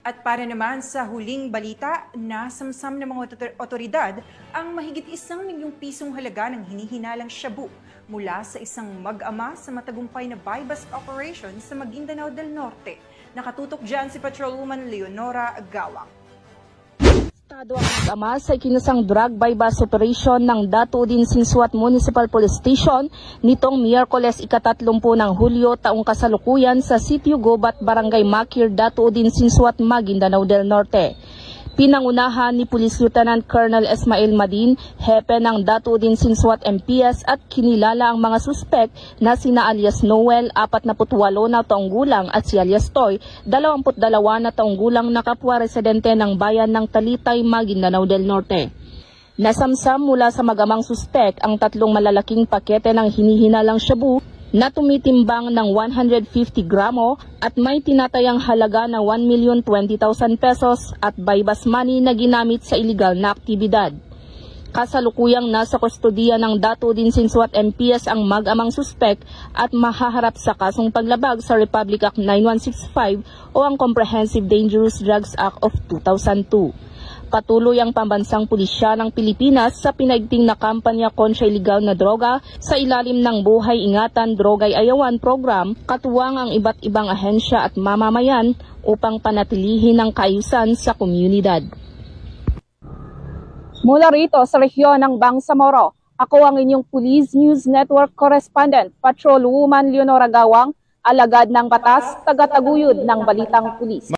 At para naman sa huling balita, nasamsam ng mga otoridad ang mahigit 1 milyong pisong halaga ng hinihinalang shabu mula sa isang mag-ama sa matagumpay na buy-bust operation sa Maguindanao del Norte. Nakatutok dyan si Patrolwoman Leonora Gawang. Estado ang mag-ama sa ikinasang drug buy-bust operation ng Datuudin Sinsuat Municipal Police Station nitong Miyerkules 30 ng Hulyo taong kasalukuyan sa Sitio Gobat, Barangay Makir, Datuudin Sinsuat, Maguindanao del Norte. Pinangunahan ni Police Lieutenant Colonel Ismail Madin, hepe ng Datuudin Sinsuat MPS at kinilala ang mga suspek na sina alias Noel, 48 na taong gulang at si alias Toy, 22 na taong gulang na kapwa residente ng bayan ng Talitay, Maguindanao del Norte. Nasamsam mula sa mag-amang suspek ang 3 malalaking pakete ng hinihinalang shabu na tumitimbang ng 150 gramo at may tinatayang halaga na 1,020,000 pesos at buy-bust money na ginamit sa iligal na aktibidad. Kasalukuyang nasa kustodiya ng Datuudin Sinsuat MPS ang mag-amang suspek at mahaharap sa kasong paglabag sa Republic Act 9165 o ang Comprehensive Dangerous Drugs Act of 2002. Patuloy ang pambansang pulisya ng Pilipinas sa pinaigting na kampanya kontra iligal na droga sa ilalim ng Buhay Ingatan Drogay Ayawan program, katuwang ang iba't ibang ahensya at mamamayan upang panatilihin ang kaayusan sa komunidad. Mula rito sa rehiyon ng Bangsamoro, ako ang inyong Police News Network Correspondent, Patrolwoman Leonora Gawang, alagad ng batas, tagataguyod ng balitang pulis.